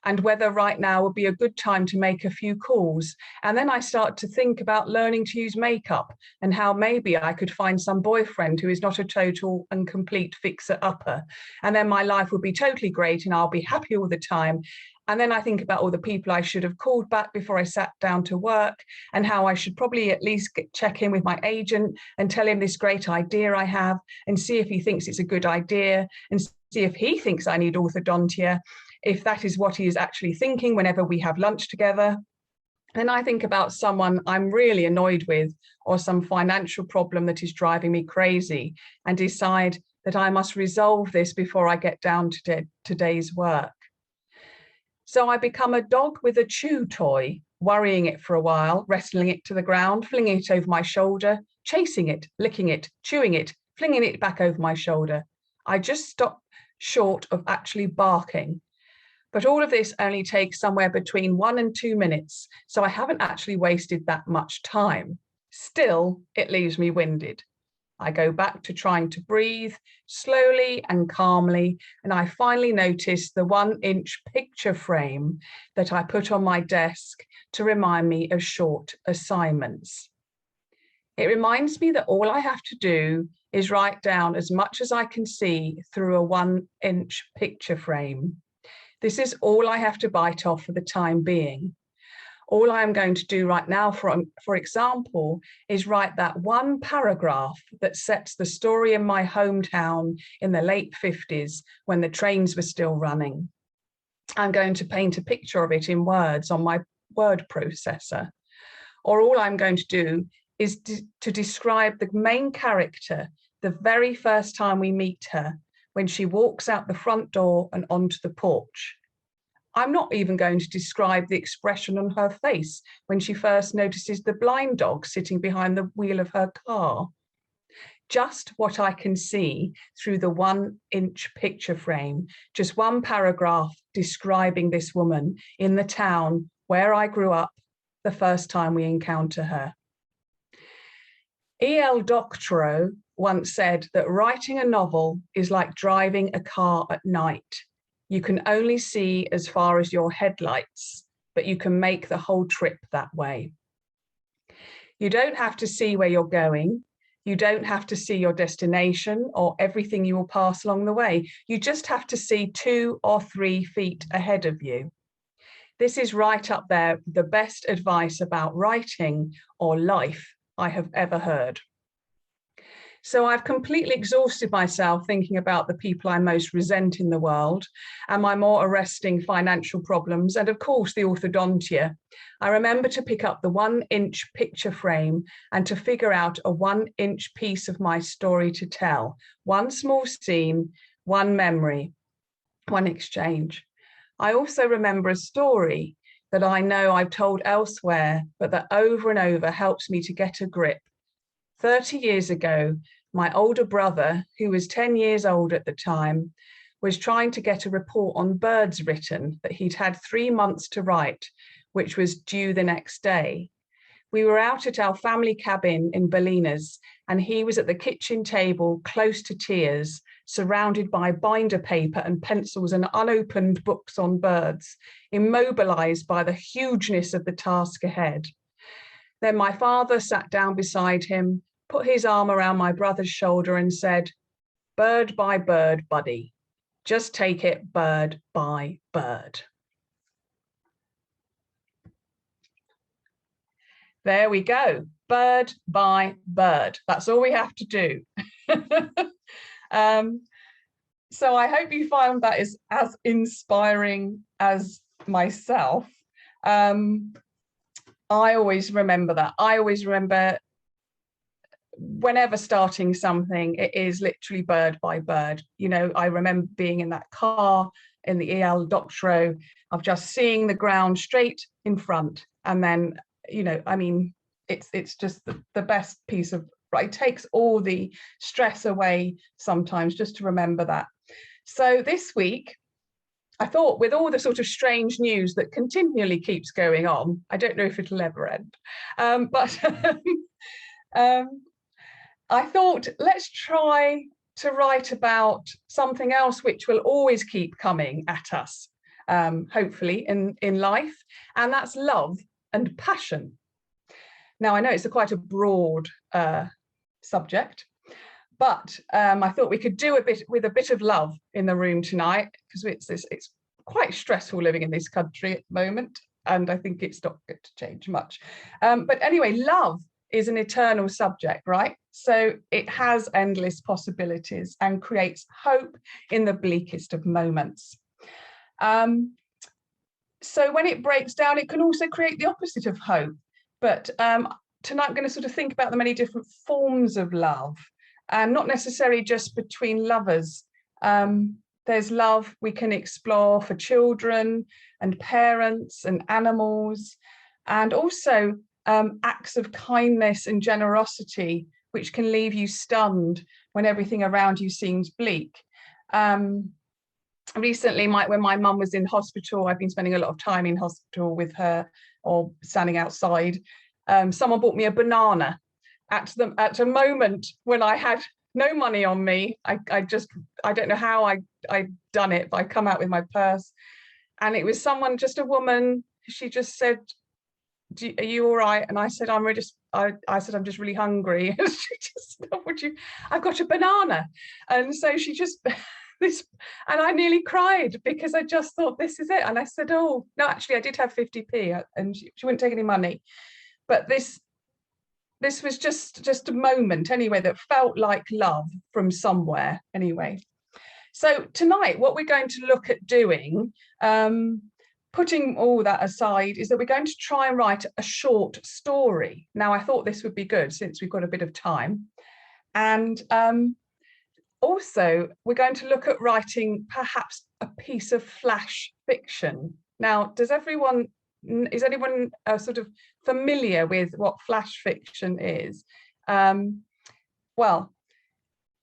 and whether right now would be a good time to make a few calls. And then I start to think about learning to use makeup and how maybe I could find some boyfriend who is not a total and complete fixer-upper. And then my life would be totally great and I'll be happy all the time. And then I think about all the people I should have called back before I sat down to work, and how I should probably at least check in with my agent and tell him this great idea I have and see if he thinks it's a good idea, and see if he thinks I need orthodontia, if that is what he is actually thinking whenever we have lunch together. And I think about someone I'm really annoyed with, or some financial problem that is driving me crazy, and decide that I must resolve this before I get down to today's work. So I become a dog with a chew toy, worrying it for a while, wrestling it to the ground, flinging it over my shoulder, chasing it, licking it, chewing it, flinging it back over my shoulder. I just stop short of actually barking. But all of this only takes somewhere between 1 and 2 minutes, so I haven't actually wasted that much time. Still, it leaves me winded. I go back to trying to breathe slowly and calmly, and I finally notice the 1-inch picture frame that I put on my desk to remind me of short assignments. It reminds me that all I have to do is write down as much as I can see through a 1-inch picture frame. This is all I have to bite off for the time being. All I am going to do right now, for example, is write that one paragraph that sets the story in my hometown in the late 50s when the trains were still running. I'm going to paint a picture of it in words on my word processor. Or all I'm going to do is to describe the main character the very first time we meet her, when she walks out the front door and onto the porch. I'm not even going to describe the expression on her face when she first notices the blind dog sitting behind the wheel of her car. Just what I can see through the 1-inch picture frame, just one paragraph describing this woman in the town where I grew up the first time we encounter her. E.L. Doctorow once said that writing a novel is like driving a car at night. You can only see as far as your headlights, but you can make the whole trip that way. You don't have to see where you're going. You don't have to see your destination or everything you will pass along the way. You just have to see 2 or 3 feet ahead of you. This is right up there, the best advice about writing or life I have ever heard. So I've completely exhausted myself thinking about the people I most resent in the world and my more arresting financial problems, and of course the orthodontia. I remember to pick up the 1-inch picture frame and to figure out a 1-inch piece of my story to tell. One small scene, one memory, one exchange. I also remember a story that I know I've told elsewhere, but that over and over helps me to get a grip. 30 years ago, my older brother, who was 10 years old at the time, was trying to get a report on birds written that he'd had 3 months to write, which was due the next day. We were out at our family cabin in Bolinas, and he was at the kitchen table, close to tears, surrounded by binder paper and pencils and unopened books on birds, immobilized by the hugeness of the task ahead. Then my father sat down beside him, put his arm around my brother's shoulder and said, "Bird by bird, buddy. Just take it bird by bird." There we go, bird by bird. That's all we have to do. So I hope you found that is as inspiring as myself. I always remember that. I always remember whenever starting something, it is literally bird by bird. You know, I remember being in that car in the E.L. Doctorow of just seeing the ground straight in front. And then, you know, I mean, it's just the best piece of, right? It takes all the stress away sometimes just to remember that. So this week, I thought with all the sort of strange news that continually keeps going on, I don't know if it'll ever end, but I thought, let's try to write about something else which will always keep coming at us. hopefully in life, and that's love and passion. Now, I know it's quite a broad subject, but I thought we could do a bit with a bit of love in the room tonight, because it's quite stressful living in this country at the moment, and I think it's not going to change much. But anyway, love is an eternal subject, right? So it has endless possibilities and creates hope in the bleakest of moments. So when it breaks down, it can also create the opposite of hope. But tonight I'm going to sort of think about the many different forms of love, and not necessarily just between lovers. There's love we can explore for children and parents and animals, and also acts of kindness and generosity, which can leave you stunned when everything around you seems bleak. Recently, when my mum was in hospital, I've been spending a lot of time in hospital with her or standing outside. Someone bought me a banana at a moment when I had no money on me. I don't know how I'd done it, but I come out with my purse, and it was someone, just a woman. She just said, are you all right? And I said, I said, I'm just really hungry. And she just, I've got a banana. And so she just, and I nearly cried, because I just thought, this is it. And I said, oh, no, actually, I did have 50p, and she wouldn't take any money. But this was just a moment, anyway, that felt like love from somewhere, anyway. So tonight, what we're going to look at doing, putting all that aside, is that we're going to try and write a short story. Now, I thought this would be good since we've got a bit of time. And also, we're going to look at writing perhaps a piece of flash fiction. Now, is anyone sort of familiar with what flash fiction is? Well,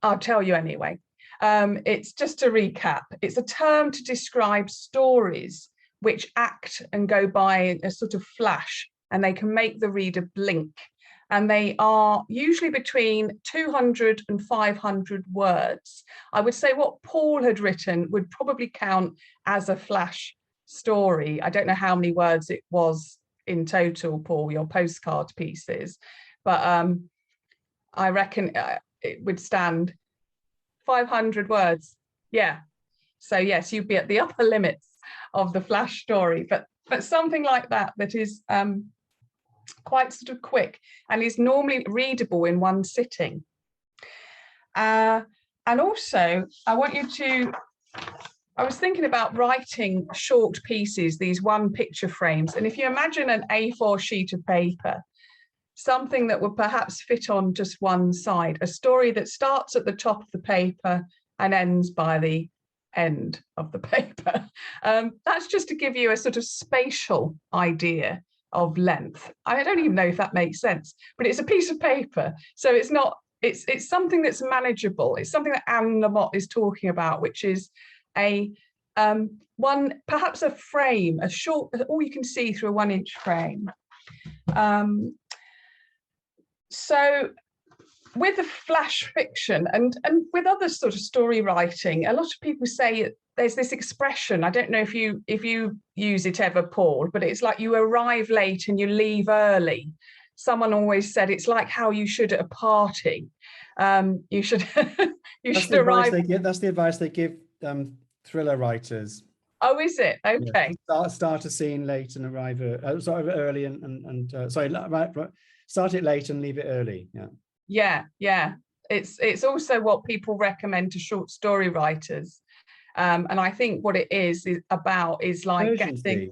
I'll tell you anyway. It's just to recap. It's a term to describe stories which act and go by in a sort of flash, and they can make the reader blink. And they are usually between 200 and 500 words. I would say what Paul had written would probably count as a flash story. I don't know how many words it was in total, Paul, your postcard pieces, but I reckon it would stand 500 words. Yeah. So yes, you'd be at the upper limits of the flash story, but something like that is quite sort of quick and is normally readable in one sitting. And also, I was thinking about writing short pieces, these one picture frames. And if you imagine an A4 sheet of paper, something that would perhaps fit on just one side, a story that starts at the top of the paper and ends by the end of the paper. That's just to give you a sort of spatial idea of length. I don't even know if that makes sense, but it's a piece of paper. So it's something that's manageable. It's something that Anne Lamott is talking about, which is perhaps a frame, a short, all you can see through a 1-inch frame. So with the flash fiction and with other sort of story writing, a lot of people say there's this expression, I don't know if you use it ever, Paul, but it's like you arrive late and you leave early. Someone always said it's like how you should at a party. You should arrive. That's the advice they give thriller writers. Oh, is it? Okay. Yeah. Start a scene late and arrive early start it late and leave it early. Yeah. It's also what people recommend to short story writers. And I think what it is like urgency.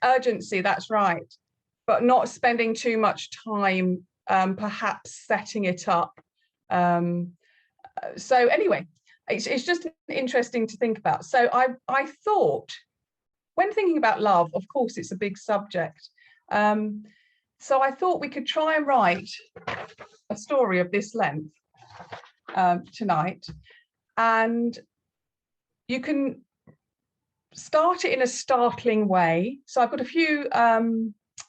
Urgency, that's right. But not spending too much time perhaps setting it up. So anyway, it's just interesting to think about. So I thought, when thinking about love, of course, it's a big subject. So I thought we could try and write a story of this length tonight. And you can start it in a startling way. So I've got a few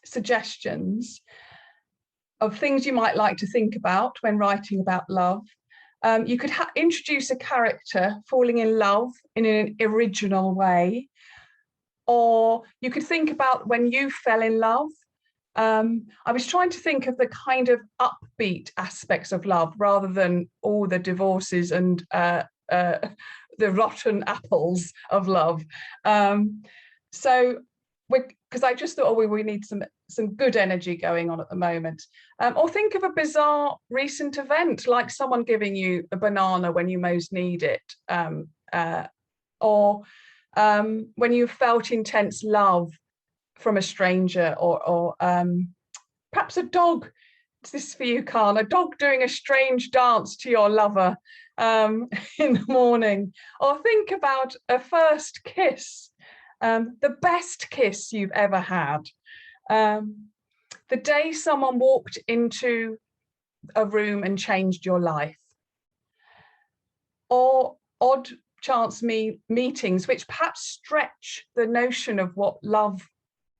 suggestions of things you might like to think about when writing about love. You could introduce a character falling in love in an original way, or you could think about when you fell in love. I was trying to think of the kind of upbeat aspects of love rather than all the divorces and the rotten apples of love. So because I just thought, oh, we need some good energy going on at the moment. Or think of a bizarre recent event, like someone giving you a banana when you most need it, or when you felt intense love from a stranger, or perhaps a dog. This is for you, Carl. A dog doing a strange dance to your lover in the morning. Or think about a first kiss, the best kiss you've ever had. The day someone walked into a room and changed your life. Or odd chance meetings, which perhaps stretch the notion of what love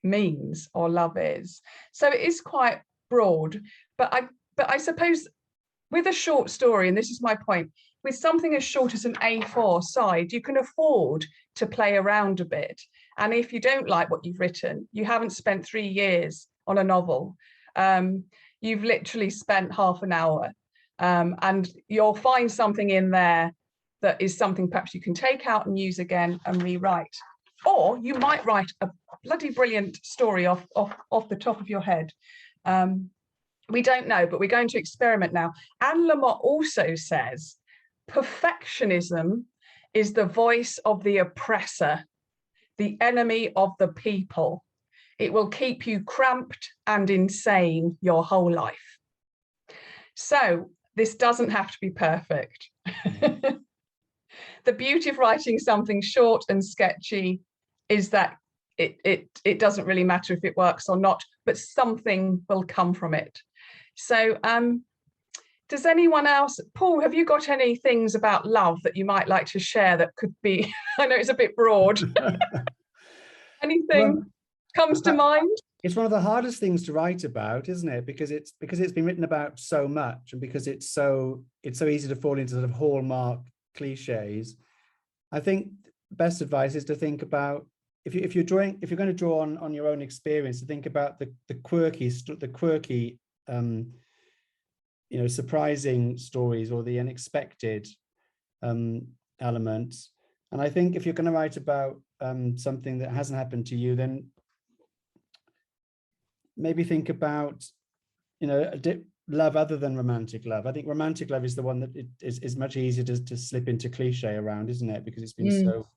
means or love is. So it is quite broad, but I suppose with a short story, and this is my point, with something as short as an A4 side, you can afford to play around a bit. And if you don't like what you've written, you haven't spent 3 years on a novel. You've literally spent half an hour, and you'll find something in there that is something perhaps you can take out and use again and rewrite. Or you might write a bloody brilliant story off the top of your head. We don't know, but we're going to experiment now. Anne Lamott also says, perfectionism is the voice of the oppressor, the enemy of the people. It will keep you cramped and insane your whole life. So this doesn't have to be perfect. The beauty of writing something short and sketchy is that it doesn't really matter if it works or not, but something will come from it. So does anyone else, Paul, have you got any things about love that you might like to share that could be, I know it's a bit broad. Anything comes to mind? It's one of the hardest things to write about, isn't it? Because it's been written about so much, and because it's so easy to fall into sort of hallmark cliches. I think best advice is to think about, if you're going to draw on your own experience, to think about the quirky surprising stories or the unexpected elements. And I think if you're going to write about something that hasn't happened to you, then maybe think about love other than romantic love. I think romantic love is the one that is much easier to slip into cliche around, isn't it? Because it's been so.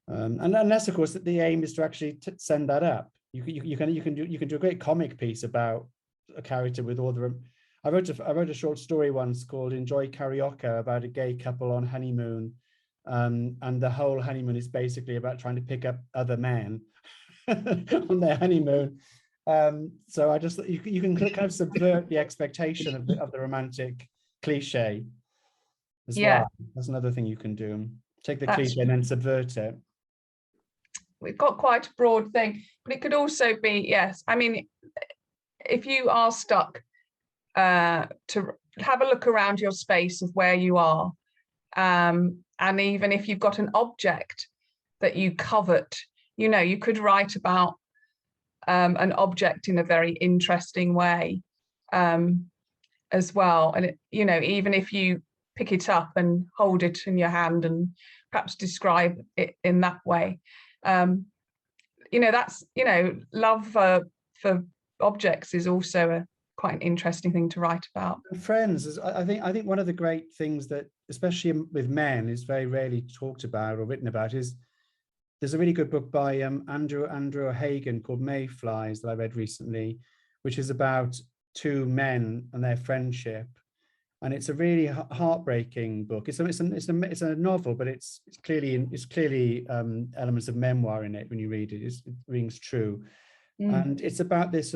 And unless, of course, that the aim is to actually send that up. You can do a great comic piece about a character with all the. I wrote a short story once called "Enjoy Karaoke" about a gay couple on honeymoon, and the whole honeymoon is basically about trying to pick up other men on their honeymoon. So I just you can kind of subvert the expectation of the romantic cliche as well. That's another thing you can do. Take the cliche and then subvert it. We've got quite a broad thing, but it could also be, yes, I mean, if you are stuck, to have a look around your space of where you are, and even if you've got an object that you covet, you could write about an object in a very interesting way as well. And even if you pick it up and hold it in your hand and perhaps describe it in that way, that's love for objects is also quite an interesting thing to write about. Friends, I think one of the great things that, especially with men, is very rarely talked about or written about is, there's a really good book by Andrew Hagen called Mayflies that I read recently, which is about two men and their friendship, and it's a really heartbreaking book. It's a novel, but it's clearly elements of memoir in it. When you read it, it rings true. And it's about this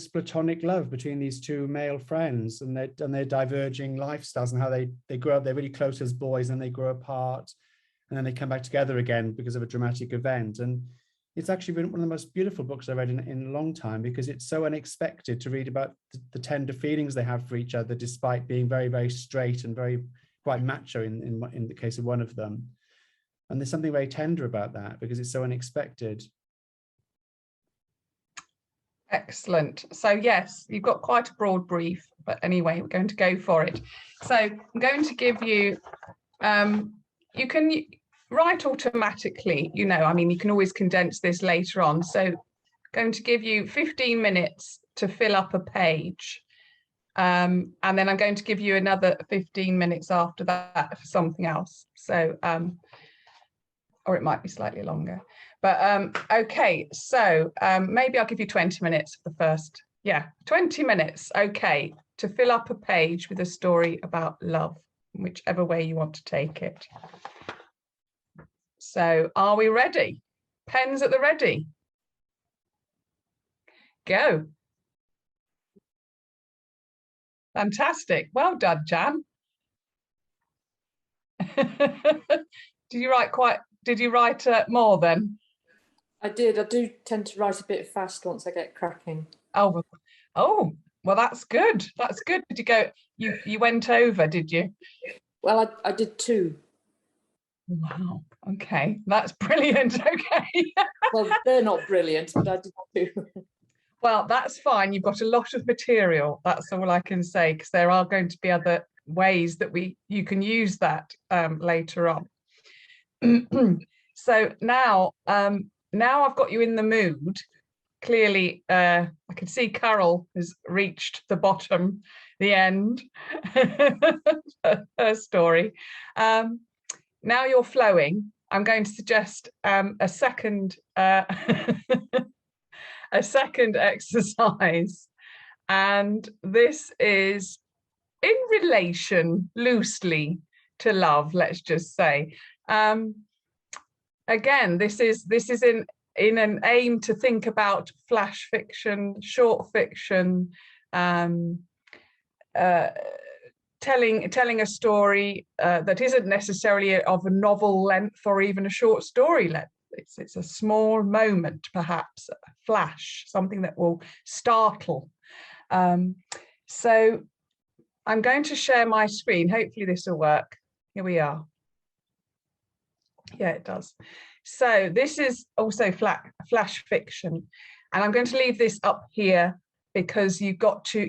platonic love between these two male friends and their diverging lifestyles and how they grow up. They're really close as boys and they grow apart, and then they come back together again because of a dramatic event. And it's actually been one of the most beautiful books I've read in a long time, because it's so unexpected to read about the tender feelings they have for each other, despite being very, very straight and quite macho in the case of one of them. And there's something very tender about that because it's so unexpected. Excellent. So yes, you've got quite a broad brief, but anyway, we're going to go for it. So I'm going to give you, you can write automatically, you know, I mean, you can always condense this later on. So going to give you 15 minutes to fill up a page. And then I'm going to give you another 15 minutes after that for something else. So, or it might be slightly longer. But okay, so maybe I'll give you 20 minutes for the first, 20 minutes, okay, to fill up a page with a story about love, whichever way you want to take it. So are we ready? Pens at the ready? Go. Fantastic, well done, Jan. Did you write more then? I did. I do tend to write a bit fast once I get cracking. Oh, well, that's good. That's good. Did you go? You went over, did you? Well, I did 2. Wow. Okay, that's brilliant. Okay. Well, they're not brilliant, but I did 2. Well, that's fine. You've got a lot of material. That's all I can say, because there are going to be other ways that you can use that later on. So now I've got you in the mood. Clearly, I can see Carol has reached the bottom, the end, her story. Now you're flowing. I'm going to suggest a second a second exercise, and this is in relation loosely to love, let's just say. Again, this is in an aim to think about flash fiction, short fiction, telling a story that isn't necessarily of a novel length or even a short story length. It's a small moment, perhaps a flash, something that will startle. So I'm going to share my screen. Hopefully this will work. Here we are. Yeah, it does. So this is also flash fiction, and I'm going to leave this up here because you've got to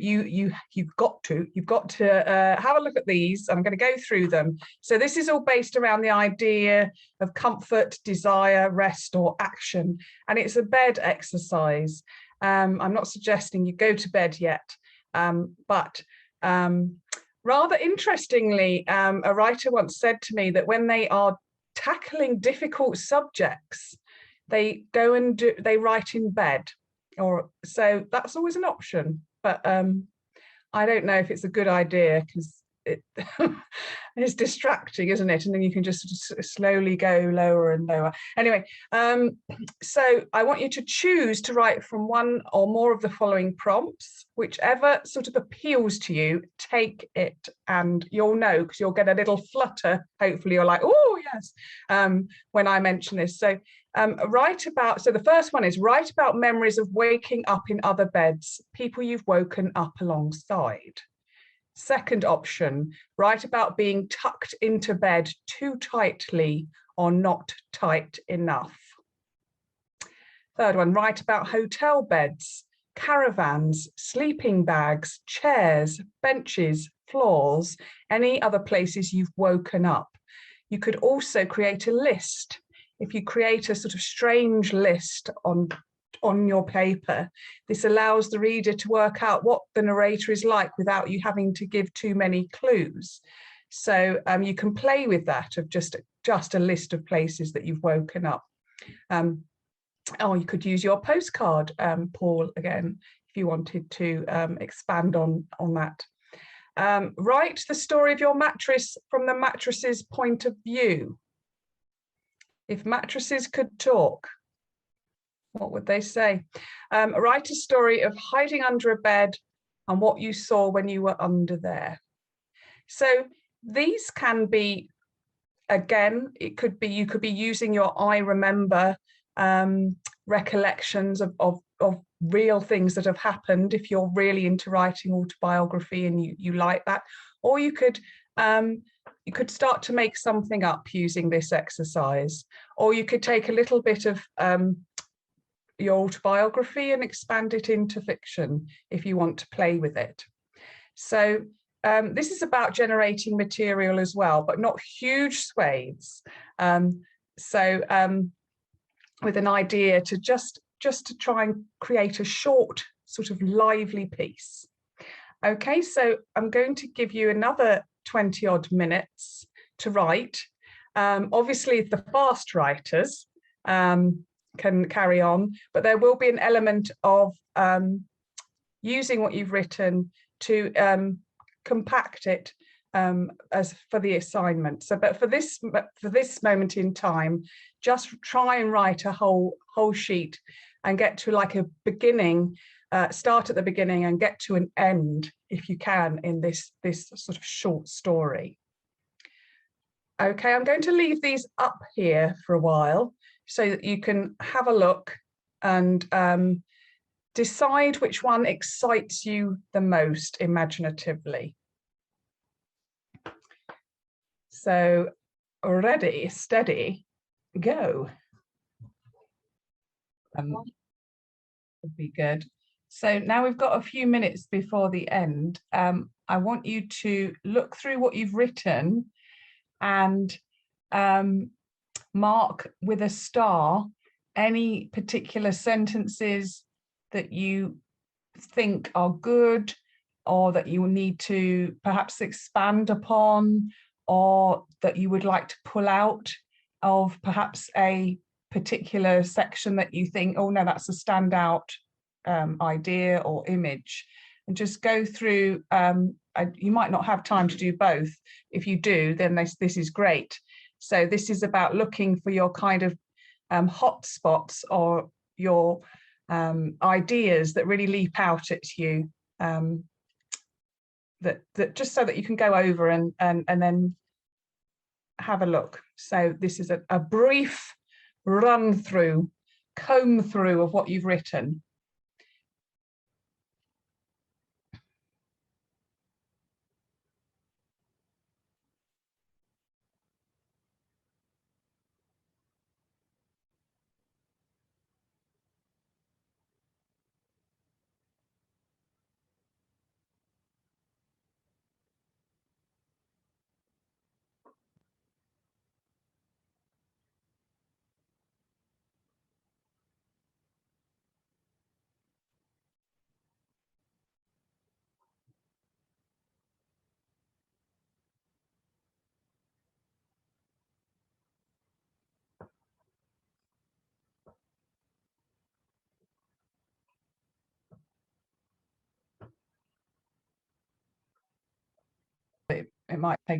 have a look at these. I'm going to go through them. So this is all based around the idea of comfort, desire, rest, or action, and it's a bed exercise. I'm not suggesting you go to bed yet, but rather interestingly, a writer once said to me that when they are tackling difficult subjects, they write in bed, or so that's always an option. But I don't know if it's a good idea, because it's distracting, isn't it? And then you can just slowly go lower and lower. Anyway, so I want you to choose to write from one or more of the following prompts. Whichever sort of appeals to you, take it, and you'll know, because you'll get a little flutter. Hopefully you're like, oh yes, when I mention this. So so the first one is write about memories of waking up in other beds, people you've woken up alongside. Second option, write about being tucked into bed too tightly or not tight enough. Third one, write about hotel beds, caravans, sleeping bags, chairs, benches, floors, any other places you've woken up. You could also create a list. If you create a sort of strange list on your paper, this allows the reader to work out what the narrator is like without you having to give too many clues. So you can play with that, of just a list of places that you've woken up. Or you could use your postcard, Paul, again, if you wanted to expand on that. Write the story of your mattress from the mattress's point of view. If mattresses could talk, what would they say? Write a story of hiding under a bed and what you saw when you were under there. So these can be, again, you could be using your I remember recollections of real things that have happened, if you're really into writing autobiography and you like that. Or you could start to make something up using this exercise, or you could take a little bit of your autobiography and expand it into fiction if you want to play with it. So this is about generating material as well, but not huge swathes. With an idea to just to try and create a short, sort of lively piece. Okay, so I'm going to give you another 20 odd minutes to write. Obviously, the fast writers can carry on, but there will be an element of using what you've written to compact it as for the assignment. So, but for this moment in time, just try and write a whole sheet and get to like a beginning, start at the beginning and get to an end if you can in this sort of short story. Okay, I'm going to leave these up here for a while so that you can have a look and decide which one excites you the most imaginatively. So, ready, steady, go. Would be good. So now we've got a few minutes before the end. I want you to look through what you've written and mark with a star any particular sentences that you think are good, or that you need to perhaps expand upon, or that you would like to pull out of perhaps a particular section that you think, oh no, that's a standout idea or image, and just go through. You might not have time to do both. If you do, then this is great. So this is about looking for your kind of hot spots, or your ideas that really leap out at you, that just so that you can go over and then have a look. So this is a brief run through, comb through of what you've written. It might take.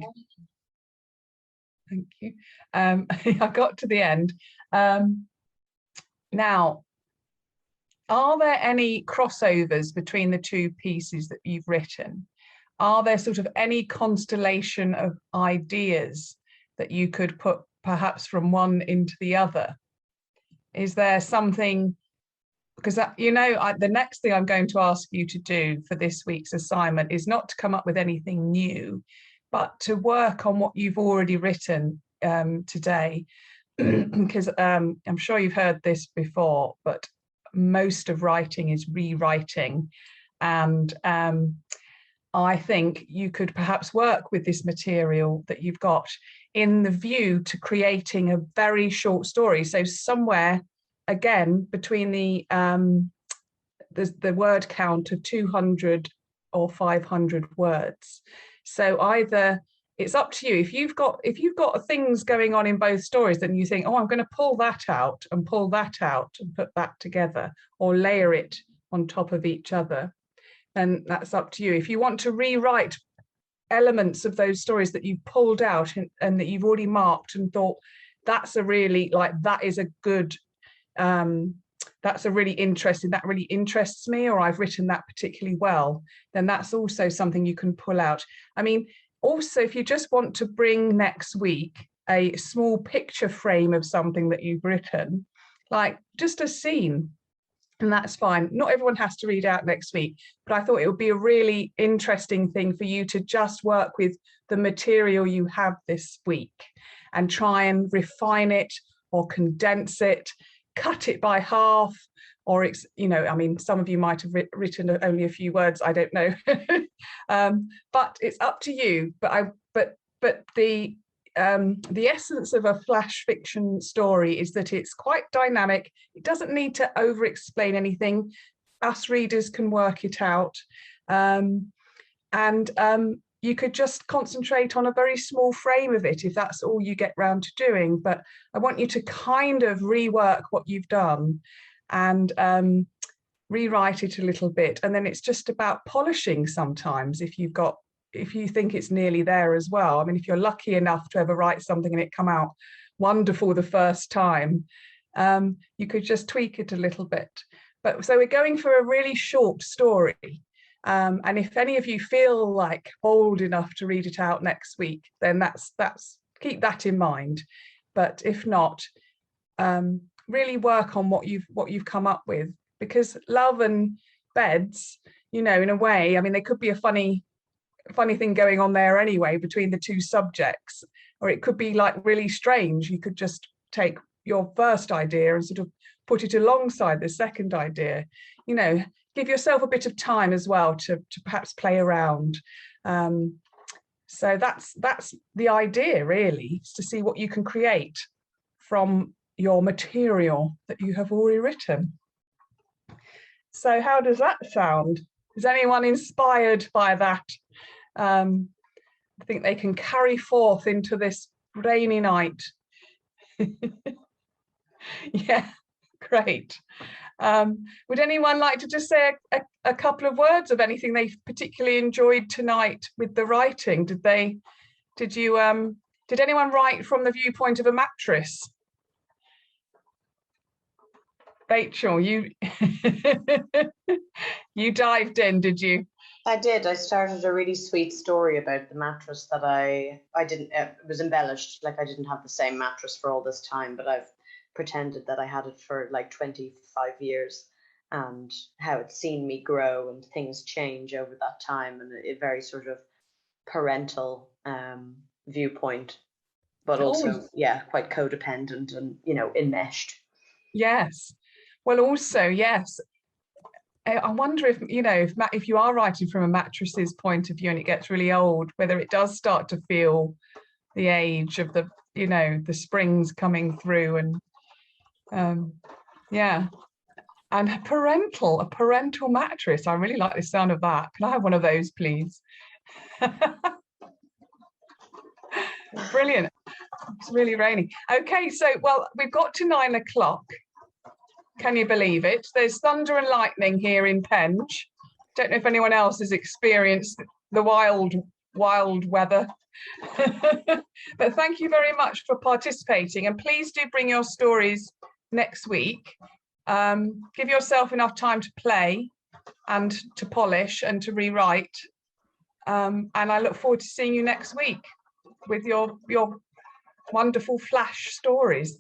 Thank you. I got to the end. Now, are there any crossovers between the two pieces that you've written? Are there sort of any constellation of ideas that you could put perhaps from one into the other? Is there something, because the next thing I'm going to ask you to do for this week's assignment is not to come up with anything new, but to work on what you've already written today, because I'm sure you've heard this before, but most of writing is rewriting. And I think you could perhaps work with this material that you've got in the view to creating a very short story. So somewhere, again, between the word count of 200 or 500 words. So either, it's up to you. If you've got things going on in both stories, then you think, oh, I'm going to pull that out and pull that out and put that together, or layer it on top of each other. And that's up to you. If you want to rewrite elements of those stories that you've pulled out and that you've already marked and thought, that's a really, that is a good, that's a really interesting, that really interests me, or I've written that particularly well, then that's also something you can pull out. I mean, also, if you just want to bring next week a small picture frame of something that you've written, like just a scene, and that's fine. Not everyone has to read out next week, but I thought it would be a really interesting thing for you to just work with the material you have this week and try and refine it or condense it, cut it by half, or it's, you know, I mean, some of you might have written only a few words, I don't know. But it's up to you. But the essence of a flash fiction story is that it's quite dynamic. It doesn't need to over explain anything. Us readers can work it out. You could just concentrate on a very small frame of it if that's all you get round to doing. But I want you to kind of rework what you've done and rewrite it a little bit. And then it's just about polishing sometimes if you think it's nearly there as well. I mean, if you're lucky enough to ever write something and it come out wonderful the first time, you could just tweak it a little bit. But so we're going for a really short story. And if any of you feel like old enough to read it out next week, then that's keep that in mind. But if not, really work on what you've come up with, because love and beds, you know, in a way, I mean, there could be a funny thing going on there anyway between the two subjects, or it could be like really strange. You could just take your first idea and sort of put it alongside the second idea, you know. Give yourself a bit of time as well to perhaps play around. So that's the idea, really, is to see what you can create from your material that you have already written. So how does that sound? Is anyone inspired by that? I think they can carry forth into this rainy night. Yeah, great. Would anyone like to just say a couple of words of anything they particularly enjoyed tonight with the writing? Did anyone write from the viewpoint of a mattress? Rachel, you you dived in, did you? I did. I started a really sweet story about the mattress that I didn't, it was embellished, like I didn't have the same mattress for all this time, but I've pretended that I had it for like 25 years, and how it's seen me grow and things change over that time, and a very sort of parental viewpoint, but also, yeah, quite codependent and, you know, enmeshed. Yes. Well, also, yes. I wonder if, you know, if you are writing from a mattress's point of view and it gets really old, whether it does start to feel the age of the, you know, the springs coming through, and yeah. And a parental mattress. I really like the sound of that. Can I have one of those, please? Brilliant. It's really raining. Okay, so, well, we've got to 9 o'clock. Can you believe it? There's thunder and lightning here in Penge. Don't know if anyone else has experienced the wild weather. But thank you very much for participating, and please do bring your stories next week. Give yourself enough time to play and to polish and to rewrite. And I look forward to seeing you next week with your wonderful flash stories.